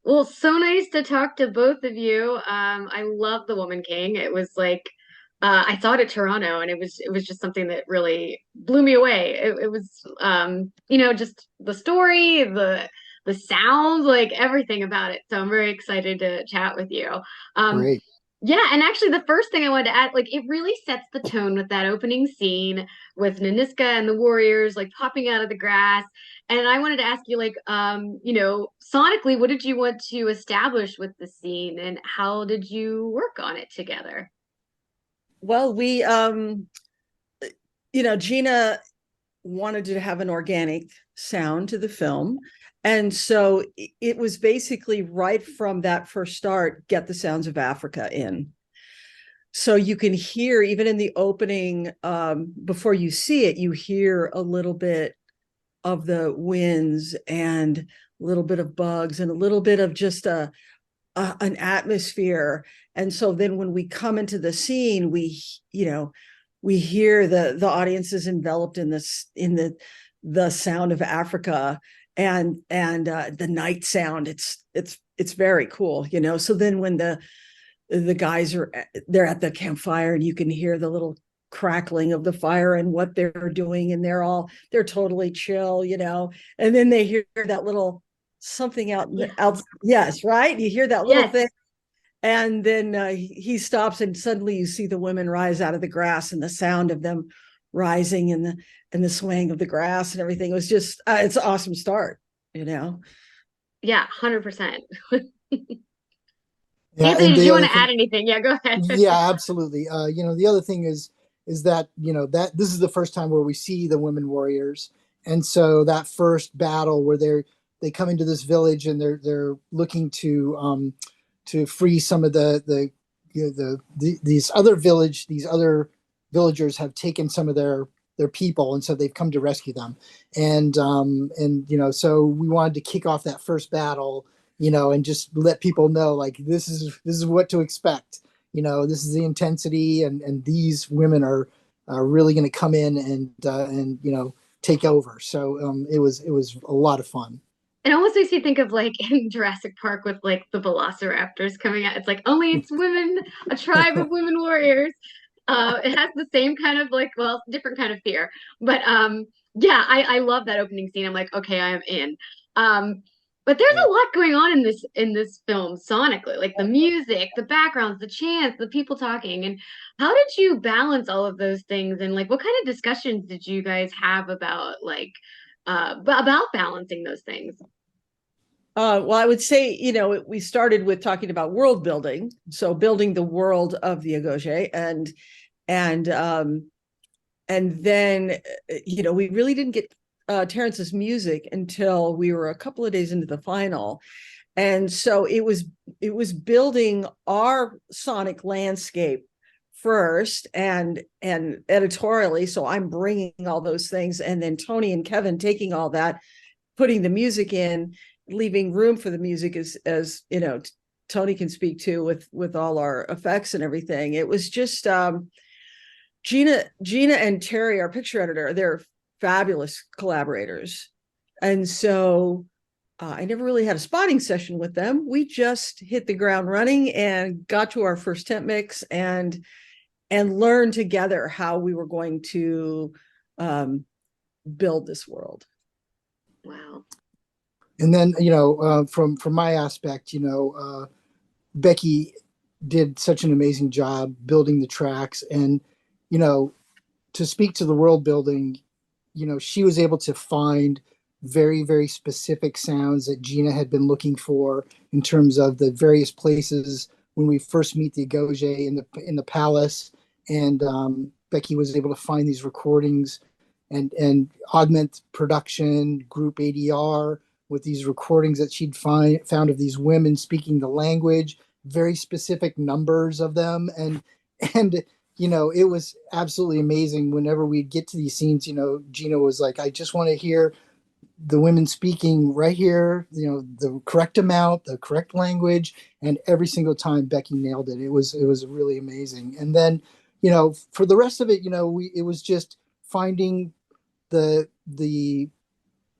Well, so nice to talk to both of you. I love The Woman King. It was like I saw it at Toronto, and it was just something that really blew me away. It was just the story, the sounds, like everything about it. So I'm very excited to chat with you. Um, Great. yeah, and actually the first thing I wanted to add, like it really sets the tone with that opening scene with Naniska and the warriors like popping out of the grass. And I wanted to ask you, like, sonically, what did you want to establish with the scene and how did you work on it together? Well, Gina wanted to have an organic sound to the film. And so it was basically right from that first start, get the sounds of Africa in. So you can hear, even in the opening, before you see it, you hear a little bit of the winds and a little bit of bugs and a little bit of just an atmosphere. And so then when we come into the scene, we hear the audience is enveloped in this in the sound of Africa and the night sound. It's very cool. So then when the guys they're at the campfire and you can hear the little crackling of the fire and what they're doing, and they're totally chill. And then they hear that little something Yeah. out. Yes, right, you hear that little Yes. thing, and then he stops and suddenly you see the women rise out of the grass and the sound of them rising and the swaying of the grass and everything. It was just it's an awesome start. Yeah, 100%. Yeah, Anthony, and did the you other want to thing, add anything? Yeah, go ahead. yeah, absolutely. The other thing is that that this is the first time where we see the women warriors, and so that first battle where they come into this village and they're looking to free some of these other villagers have taken some of their people, and so they've come to rescue them, and so we wanted to kick off that first battle, and just let people know like this is what to expect. This is the intensity, and these women are really going to come in and take over. So it was a lot of fun. It almost makes you think of like in Jurassic Park with like the velociraptors coming out. It's like only it's women, a tribe of women warriors. It has the same kind of like, well, different kind of fear. But yeah, I love that opening scene. I'm like, okay, I am in. Um, but there's Yeah. a lot going on in this film sonically, like the music, the backgrounds, the chants, the people talking. And how did you balance all of those things? And like what kind of discussions did you guys have about like about balancing those things? Well, I would say, we started with talking about world building, so building the world of the Agoge, and then we really didn't get Terrence's music until we were a couple of days into the final, and so it was building our sonic landscape first and editorially. So I'm bringing all those things, and then Tony and Kevin taking all that, putting the music in, leaving room for the music as Tony can speak to with all our effects and everything. It was just Gina and Terry, our picture editor, they're fabulous collaborators. And so I never really had a spotting session with them. We just hit the ground running and got to our first temp mix and learned together how we were going to um, build this world. Wow. And then from my aspect, Becky did such an amazing job building the tracks, and you know to speak to the world building, she was able to find very, very specific sounds that Gina had been looking for in terms of the various places when we first meet the Goge in the palace, and Becky was able to find these recordings and augment production group ADR with these recordings that she'd found of these women speaking the language, very specific numbers of them, and it was absolutely amazing. Whenever we'd get to these scenes, Gina was like, I just want to hear the women speaking right here, the correct amount, the correct language, and every single time Becky nailed it. It was really amazing. And then, for the rest of it, it was just finding the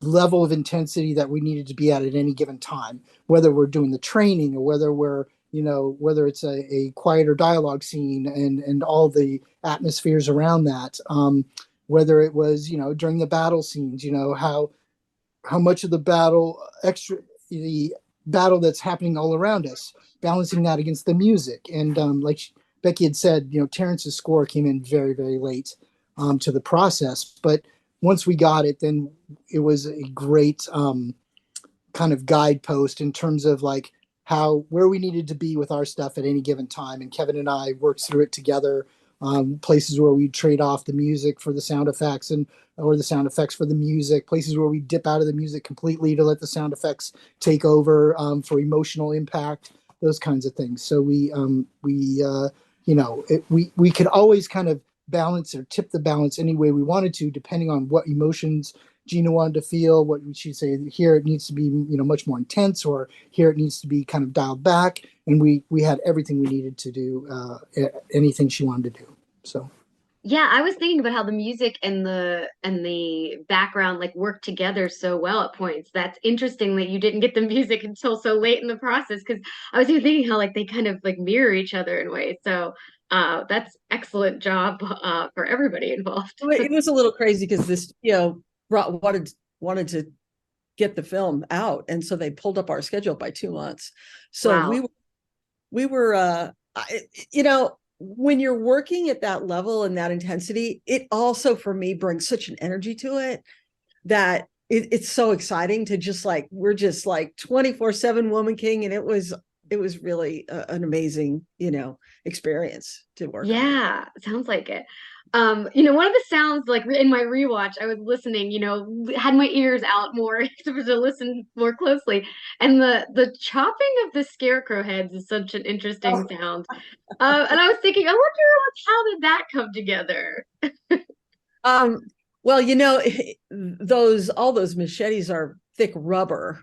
level of intensity that we needed to be at any given time, whether we're doing the training or whether we're, whether it's a quieter dialogue scene and all the atmospheres around that, whether it was, during the battle scenes, how much of the the battle that's happening all around us, balancing that against the music. And like Becky had said, Terrence's score came in very, very late to the process. But once we got it, then it was a great kind of guidepost in terms of like where we needed to be with our stuff at any given time. And Kevin and I worked through it together. Places where we trade off the music for the sound effects or the sound effects for the music, places where we dip out of the music completely to let the sound effects take over for emotional impact, those kinds of things. So we could always kind of balance or tip the balance any way we wanted to, depending on what emotions Gina wanted to feel. What would she say? Here it needs to be, much more intense, or here it needs to be kind of dialed back. And we had everything we needed to do, anything she wanted to do. So. Yeah, I was thinking about how the music and the background like work together so well at points. That's interesting that you didn't get the music until so late in the process, because I was even thinking how like they kind of like mirror each other in ways. So that's excellent job for everybody involved. It was a little crazy because this, wanted to get the film out, and so they pulled up our schedule by 2 months. So Wow. we were when you're working at that level and that intensity, it also for me brings such an energy to it that it's so exciting to just like, we're just like 24/7 Woman King. And it was really an amazing, experience to work on. Yeah, sounds like it. One of the sounds like in my rewatch, I was listening, had my ears out more to listen more closely. And the chopping of the scarecrow heads is such an interesting sound. And I was thinking, I wonder how did that come together? Um, well, all those machetes are thick rubber,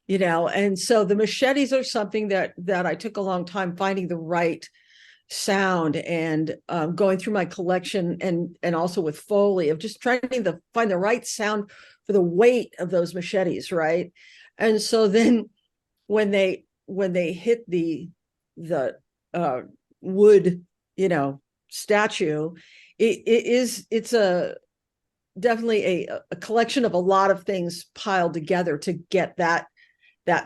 and so the machetes are something that I took a long time finding the right sound, and going through my collection and also with Foley of just trying to find the right sound for the weight of those machetes, right? And so then when they hit the wood, statue, it's definitely a collection of a lot of things piled together to get that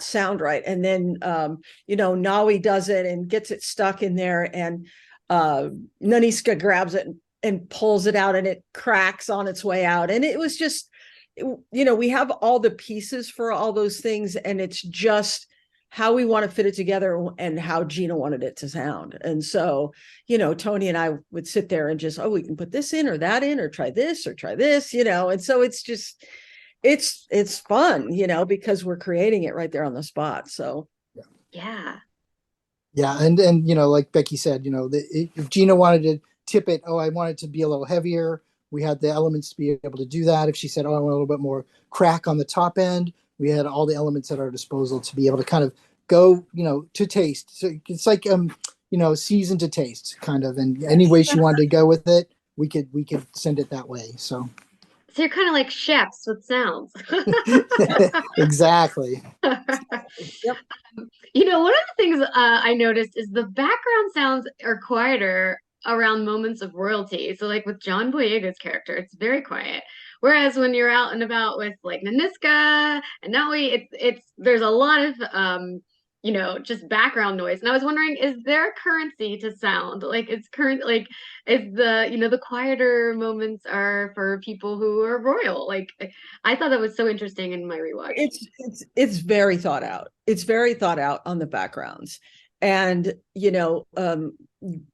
sound right. And then Nawi does it and gets it stuck in there, and Naniska grabs it and pulls it out, and it cracks on its way out. And it was just, we have all the pieces for all those things, and it's just how we want to fit it together and how Gina wanted it to sound. And so, Tony and I would sit there and just, we can put this in or that in, or try this, and so it's just, it's fun, because we're creating it right there on the spot. So Yeah. Yeah, and like Becky said, if Gina wanted to tip it, I want it to be a little heavier, we had the elements to be able to do that. If she said, I want a little bit more crack on the top end, we had all the elements at our disposal to be able to kind of go, to taste. So it's like season to taste kind of, and any way she wanted to go with it, we could send it that way. So So you're kind of like chefs with sounds. exactly. Yep. One of the things I noticed is the background sounds are quieter around moments of royalty. So, like with John Boyega's character, it's very quiet. Whereas when you're out and about with like Naniska and Naui, it's there's a lot of just background noise. And I was wondering, is there a currency to sound? Like it's current, like is the quieter moments are for people who are royal. Like I thought that was so interesting in my rewatch. It's very thought out. It's very thought out on the backgrounds. And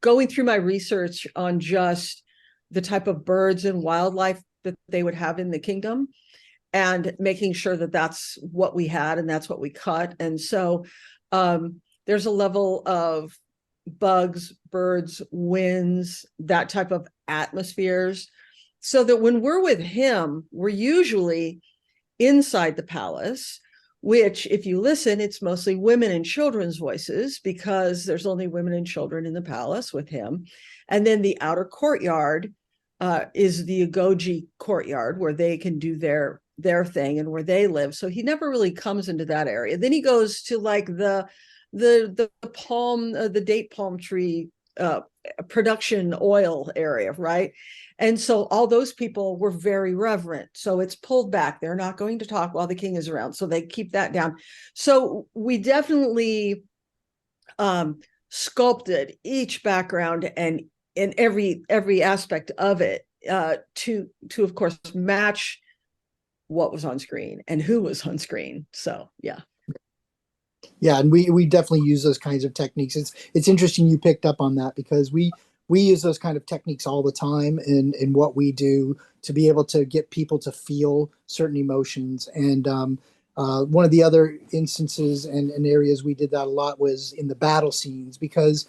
going through my research on just the type of birds and wildlife that they would have in the kingdom, and making sure that that's what we had and that's what we cut. And so there's a level of bugs, birds, winds, that type of atmospheres, so that when we're with him, we're usually inside the palace, which if you listen, it's mostly women and children's voices, because there's only women and children in the palace with him. And then the outer courtyard is the Agoji courtyard, where they can do their their thing and where they live. So he never really comes into that area. Then he goes to like the palm, the date palm tree production oil area, right? And so all those people were very reverent. So it's pulled back. They're not going to talk while the king is around. So they keep that down. So we definitely sculpted each background and in every aspect of it to of course match what was on screen and who was on screen. So yeah. Yeah, and we definitely use those kinds of techniques. It's interesting you picked up on that because we use those kind of techniques all the time in what we do to be able to get people to feel certain emotions. And one of the other instances and areas we did that a lot was in the battle scenes because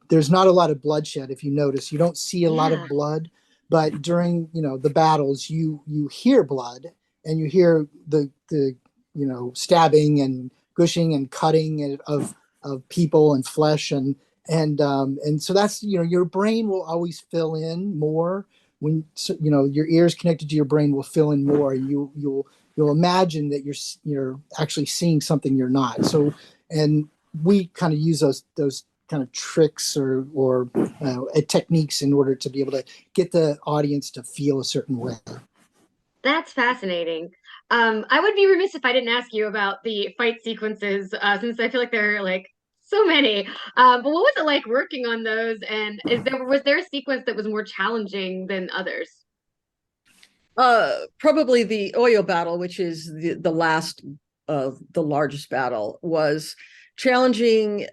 there's not a lot of bloodshed. If you notice, you don't see a lot Yeah. of blood, but during the battles, you hear blood and you hear the stabbing and gushing and cutting of people and flesh and so that's your brain will always fill in more when your ears connected to your brain will fill in more. You'll imagine that you're actually seeing something you're not. So and we kind of use those kind of tricks or techniques in order to be able to get the audience to feel a certain way. That's fascinating. I would be remiss if I didn't ask you about the fight sequences, since I feel like there are like so many. But what was it like working on those? And was there a sequence that was more challenging than others? Probably the Oyo battle, which is the last of the largest battle, was challenging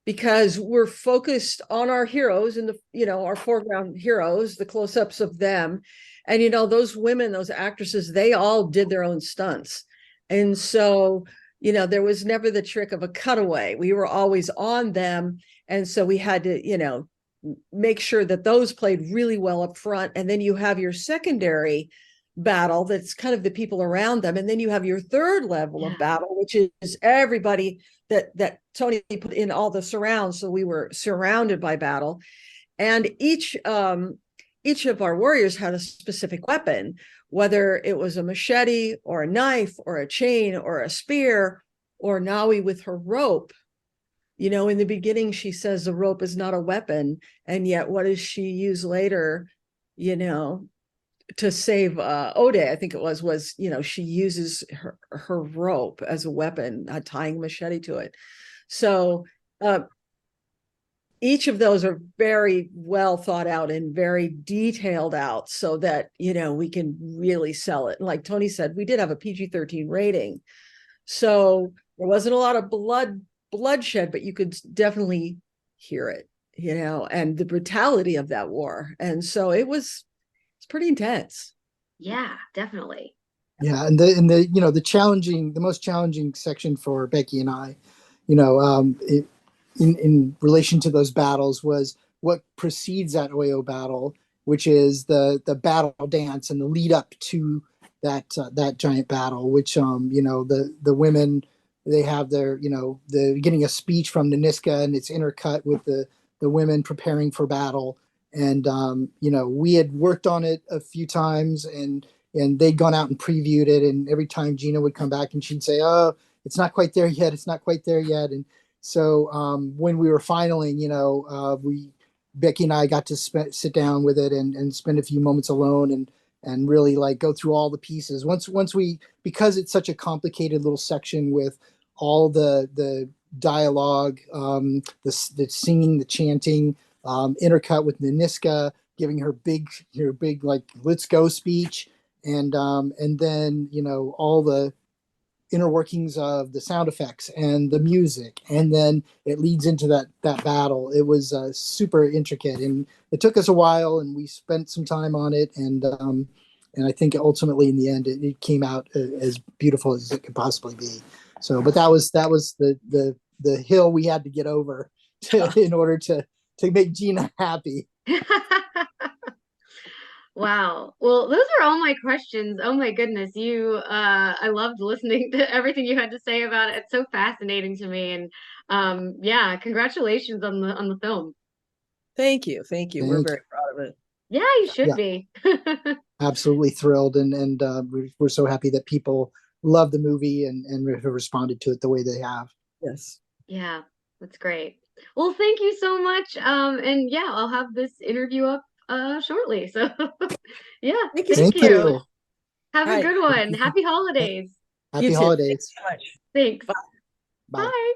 because we're focused on our heroes and our foreground heroes, the close-ups of them. And those women, those actresses, they all did their own stunts. And so there was never the trick of a cutaway. We were always on them. And so we had to make sure that those played really well up front. And then you have your secondary battle that's kind of the people around them. And then you have your third level Yeah. of battle, which is everybody that Tony put in all the surrounds. So we were surrounded by battle. And each of our warriors had a specific weapon, whether it was a machete or a knife or a chain or a spear, or Nawi with her rope. In the beginning, she says the rope is not a weapon. And yet, what does she use later, to save Ode? I think it was, she uses her rope as a weapon, tying a machete to it. So each of those are very well thought out and very detailed out so that, we can really sell it. And like Tony said, we did have a PG-13 rating. So there wasn't a lot of bloodshed, but you could definitely hear it, and the brutality of that war. And so it's pretty intense. Yeah, definitely. Yeah, and the most challenging section for Becky and I, in relation to those battles was what precedes that Oyo battle, which is the battle dance and the lead up to that giant battle, which the women, they have the getting a speech from the Niska and it's intercut with the women preparing for battle. And we had worked on it a few times and they'd gone out and previewed it, and every time Gina would come back and she'd say, "Oh, it's not quite there yet, it's not quite there yet." And so when we were filing, we Becky and I got to sit down with it and spend a few moments alone and really like go through all the pieces. Once we, because it's such a complicated little section with all the dialogue, the singing, the chanting, intercut with Naniska giving her big like "let's go" speech, and then all the inner workings of the sound effects and the music, and then it leads into that battle. It was super intricate, and it took us a while, and we spent some time on it, and I think ultimately in the end it came out as beautiful as it could possibly be. So, but that was the hill we had to get over in order to make Gina happy. Wow. Well, those are all my questions. Oh my goodness. I loved listening to everything you had to say about it. It's so fascinating to me. And yeah, congratulations on the film. Thank you. We're Thank very you. proud of it. Yeah, you should Yeah, be. absolutely thrilled, and we're so happy that people love the movie and have responded to it the way they have. Yes. Yeah, that's great. Well, thank you so much. And yeah, I'll have this interview up shortly. So yeah, Thank you so thank Thank much. you. you. Have All a right. good one. Happy holidays. You Happy too. Thanks holidays. so much. Thanks. Bye. Bye. Bye.